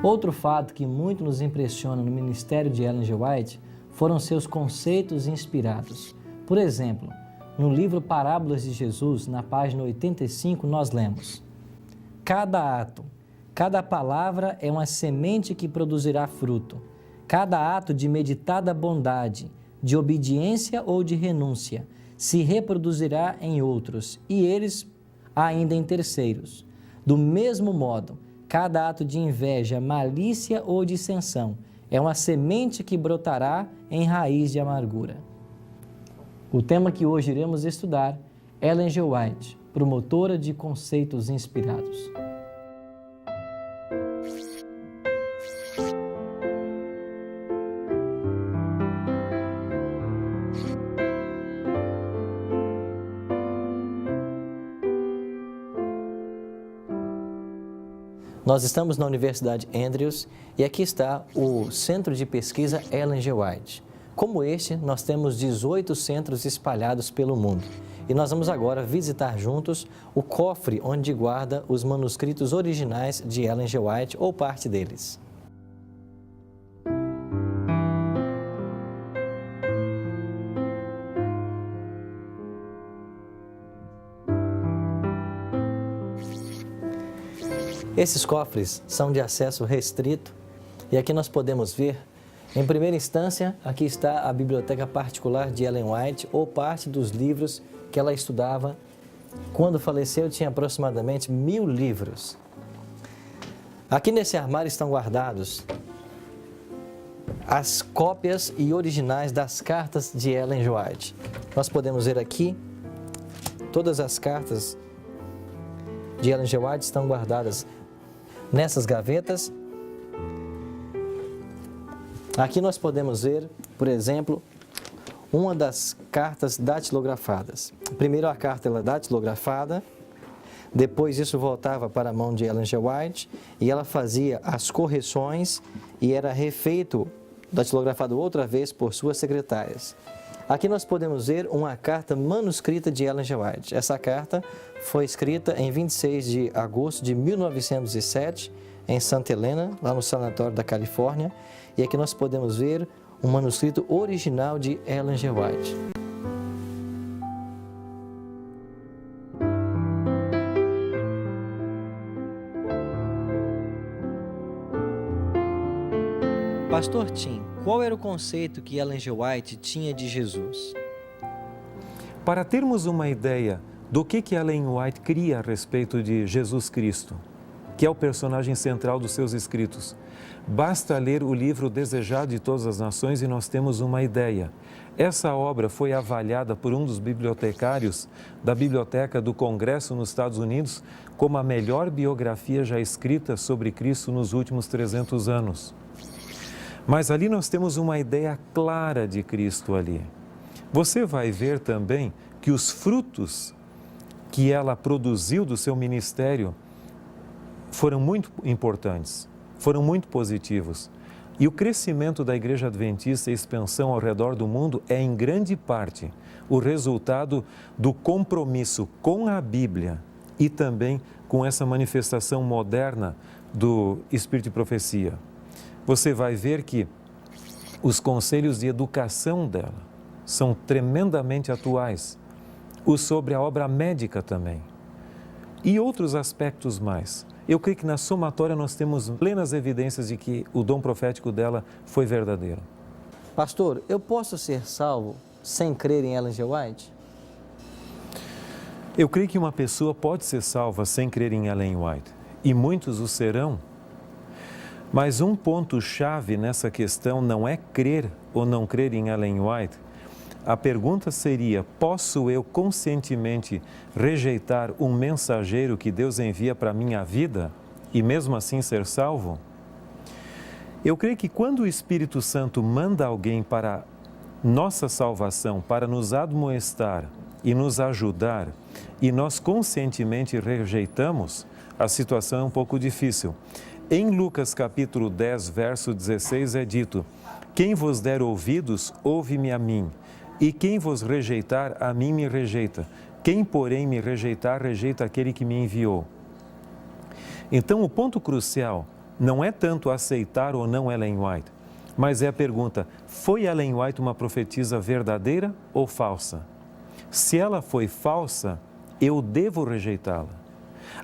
Outro fato que muito nos impressiona no ministério de Ellen G. White foram seus conceitos inspirados. Por exemplo, no livro Parábolas de Jesus, na página 85, nós lemos: cada ato, cada palavra é uma semente que produzirá fruto. Cada ato de meditada bondade, de obediência ou de renúncia, se reproduzirá em outros, e eles ainda em terceiros. Do mesmo modo, cada ato de inveja, malícia ou dissensão é uma semente que brotará em raiz de amargura. O tema que hoje iremos estudar, Ellen G. White, promotora de conceitos inspirados. Nós estamos na Universidade Andrews e aqui está o Centro de Pesquisa Ellen G. White. Como este, nós temos 18 centros espalhados pelo mundo. E nós vamos agora visitar juntos o cofre onde guarda os manuscritos originais de Ellen G. White ou parte deles. Esses cofres são de acesso restrito e aqui nós podemos ver, em primeira instância, aqui está a biblioteca particular de Ellen White ou parte dos livros que ela estudava. Quando faleceu, tinha aproximadamente 1000 livros. Aqui nesse armário estão guardados as cópias e originais das cartas de Ellen G. White. Nós podemos ver aqui, todas as cartas de Ellen G. White estão guardadas nessas gavetas. Aqui nós podemos ver, por exemplo, uma das cartas datilografadas. Primeiro a carta era datilografada, depois isso voltava para a mão de Ellen G. White e ela fazia as correções e era refeito, datilografado outra vez por suas secretárias. Aqui nós podemos ver uma carta manuscrita de Ellen G. White. Essa carta foi escrita em 26 de agosto de 1907, em Santa Helena, lá no sanatório da Califórnia. E aqui nós podemos ver um manuscrito original de Ellen G. White. Pastor Tim, qual era o conceito que Ellen G. White tinha de Jesus? Para termos uma ideia do que Ellen White cria a respeito de Jesus Cristo, que é o personagem central dos seus escritos, basta ler o livro Desejado de Todas as Nações e nós temos uma ideia. Essa obra foi avaliada por um dos bibliotecários da Biblioteca do Congresso nos Estados Unidos como a melhor biografia já escrita sobre Cristo nos últimos 300 anos. Mas ali nós temos uma ideia clara de Cristo ali. Você vai ver também que os frutos que ela produziu do seu ministério foram muito importantes, foram muito positivos. E o crescimento da Igreja Adventista e a expansão ao redor do mundo é, em grande parte, o resultado do compromisso com a Bíblia e também com essa manifestação moderna do Espírito de Profecia. Você vai ver que os conselhos de educação dela são tremendamente atuais. Os sobre a obra médica também. E outros aspectos mais. Eu creio que na somatória nós temos plenas evidências de que o dom profético dela foi verdadeiro. Pastor, eu posso ser salvo sem crer em Ellen G. White? Eu creio que uma pessoa pode ser salva sem crer em Ellen White. E muitos o serão. Mas um ponto-chave nessa questão não é crer ou não crer em Ellen White. A pergunta seria, posso eu conscientemente rejeitar um mensageiro que Deus envia para a minha vida e mesmo assim ser salvo? Eu creio que quando o Espírito Santo manda alguém para nossa salvação, para nos admoestar e nos ajudar, e nós conscientemente rejeitamos, a situação é um pouco difícil. Em Lucas capítulo 10, verso 16 é dito, quem vos der ouvidos, ouve-me a mim, e quem vos rejeitar, a mim me rejeita. Quem, porém, me rejeitar, rejeita aquele que me enviou. Então, o ponto crucial não é tanto aceitar ou não Ellen White, mas é a pergunta: foi Ellen White uma profetisa verdadeira ou falsa? Se ela foi falsa, eu devo rejeitá-la.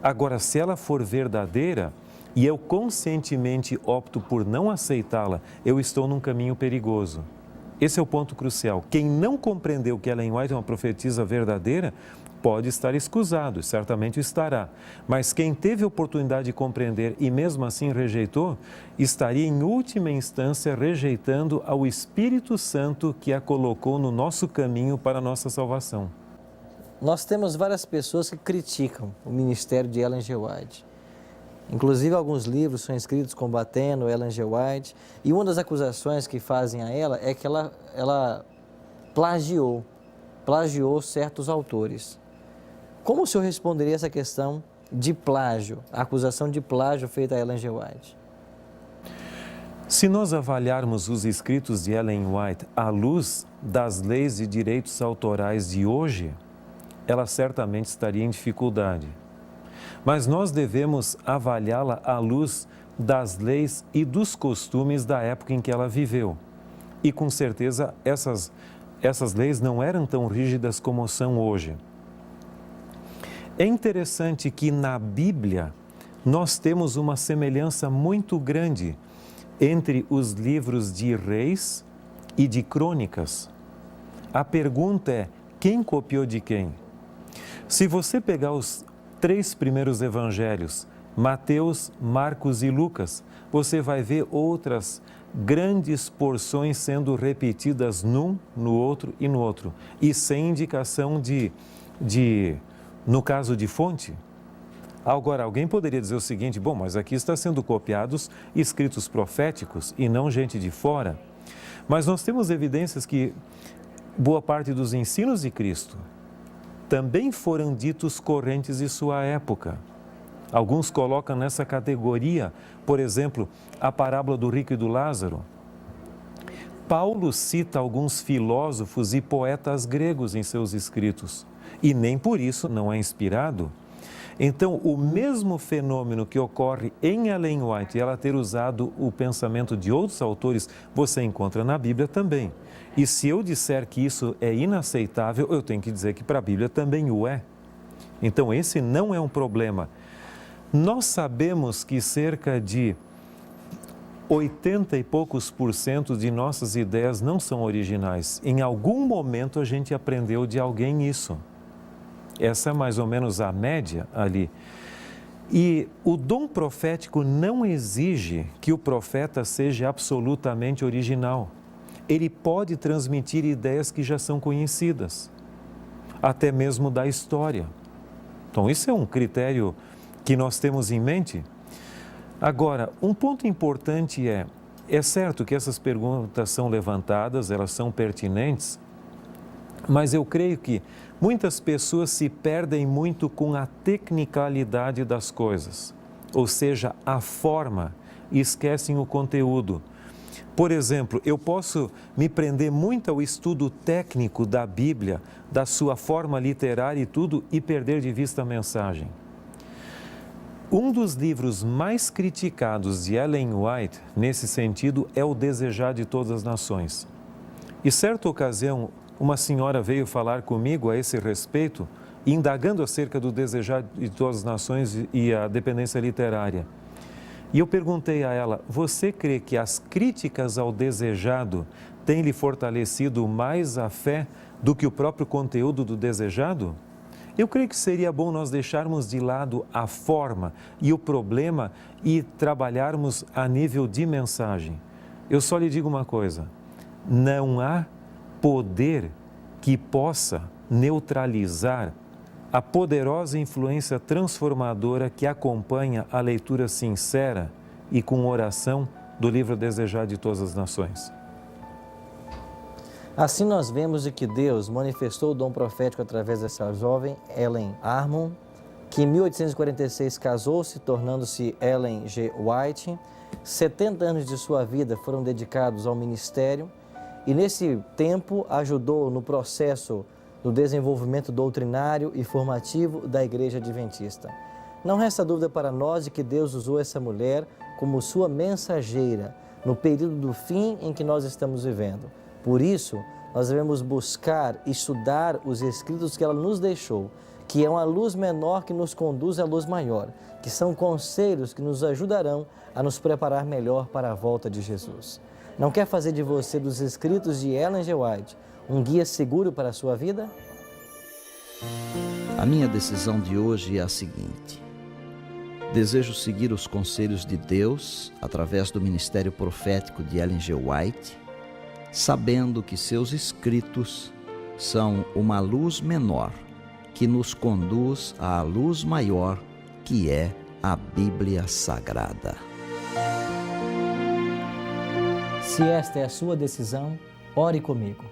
Agora, se ela for verdadeira e eu conscientemente opto por não aceitá-la, eu estou num caminho perigoso. Esse é o ponto crucial. Quem não compreendeu que Ellen White é uma profetisa verdadeira, pode estar escusado, certamente estará. Mas quem teve a oportunidade de compreender e mesmo assim rejeitou, estaria em última instância rejeitando ao Espírito Santo que a colocou no nosso caminho para a nossa salvação. Nós temos várias pessoas que criticam o ministério de Ellen G. White. Inclusive, alguns livros são escritos combatendo Ellen G. White. E uma das acusações que fazem a ela é que ela plagiou certos autores. Como o senhor responderia essa questão de plágio, a acusação de plágio feita a Ellen G. White? Se nós avaliarmos os escritos de Ellen White à luz das leis e direitos autorais de hoje, ela certamente estaria em dificuldade. Mas nós devemos avaliá-la à luz das leis e dos costumes da época em que ela viveu. E com certeza essas leis não eram tão rígidas como são hoje. É interessante que na Bíblia nós temos uma semelhança muito grande entre os livros de Reis e de Crônicas. A pergunta é: quem copiou de quem? Se você pegar os 3 primeiros evangelhos, Mateus, Marcos e Lucas, você vai ver outras grandes porções sendo repetidas num, no outro e no outro, e sem indicação no caso de fonte. Agora, alguém poderia dizer o seguinte: bom, mas aqui está sendo copiados escritos proféticos e não gente de fora. Mas nós temos evidências que boa parte dos ensinos de Cristo também foram ditos correntes de sua época. Alguns colocam nessa categoria, por exemplo, a parábola do rico e do Lázaro. Paulo cita alguns filósofos e poetas gregos em seus escritos, e nem por isso não é inspirado. Então, o mesmo fenômeno que ocorre em Ellen White, ela ter usado o pensamento de outros autores, você encontra na Bíblia também. E se eu disser que isso é inaceitável, eu tenho que dizer que para a Bíblia também o é. Então, esse não é um problema. Nós sabemos que cerca de 80 e poucos % de nossas ideias não são originais. Em algum momento a gente aprendeu de alguém isso. Essa é mais ou menos a média ali. E o dom profético não exige que o profeta seja absolutamente original. Ele pode transmitir ideias que já são conhecidas, até mesmo da história. Então, isso é um critério que nós temos em mente. Agora, um ponto importante é certo que essas perguntas são levantadas, elas são pertinentes, mas eu creio que muitas pessoas se perdem muito com a tecnicalidade das coisas, ou seja, a forma, e esquecem o conteúdo. Por exemplo, eu posso me prender muito ao estudo técnico da Bíblia, da sua forma literária e tudo, e perder de vista a mensagem. Um dos livros mais criticados de Ellen White, nesse sentido, é O Desejar de Todas as Nações. E certa ocasião, uma senhora veio falar comigo a esse respeito, indagando acerca do Desejar de Todas as Nações e a dependência literária. E eu perguntei a ela: você crê que as críticas ao desejado têm lhe fortalecido mais a fé do que o próprio conteúdo do desejado? Eu creio que seria bom nós deixarmos de lado a forma e o problema e trabalharmos a nível de mensagem. Eu só lhe digo uma coisa: não há poder que possa neutralizar a poderosa influência transformadora que acompanha a leitura sincera e com oração do livro Desejar de Todas as Nações. Assim nós vemos de que Deus manifestou o dom profético através dessa jovem Ellen Armon, que em 1846 casou-se, tornando-se Ellen G. White. 70 anos de sua vida foram dedicados ao ministério e nesse tempo ajudou no processo do desenvolvimento doutrinário e formativo da Igreja Adventista. Não resta dúvida para nós de que Deus usou essa mulher como sua mensageira no período do fim em que nós estamos vivendo. Por isso, nós devemos buscar, estudar os escritos que ela nos deixou, que é uma luz menor que nos conduz à luz maior, que são conselhos que nos ajudarão a nos preparar melhor para a volta de Jesus. Não quer fazer de você, dos escritos de Ellen G. White, um guia seguro para a sua vida? A minha decisão de hoje é a seguinte: desejo seguir os conselhos de Deus através do ministério profético de Ellen G. White, sabendo que seus escritos são uma luz menor que nos conduz à luz maior, que é a Bíblia Sagrada. Se esta é a sua decisão, ore comigo.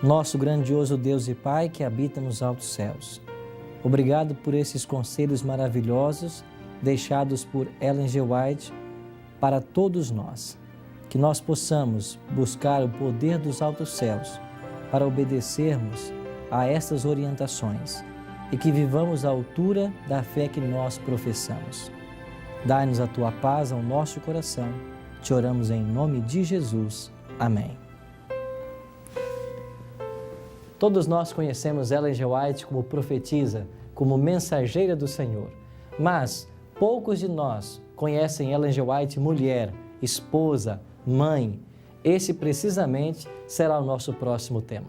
Nosso grandioso Deus e Pai que habita nos altos céus, obrigado por esses conselhos maravilhosos deixados por Ellen G. White para todos nós. Que nós possamos buscar o poder dos altos céus para obedecermos a estas orientações e que vivamos à altura da fé que nós professamos. Dai-nos a Tua paz ao nosso coração. Te oramos em nome de Jesus. Amém. Todos nós conhecemos Ellen G. White como profetisa, como mensageira do Senhor. Mas poucos de nós conhecem Ellen G. White mulher, esposa, mãe. Esse precisamente será o nosso próximo tema.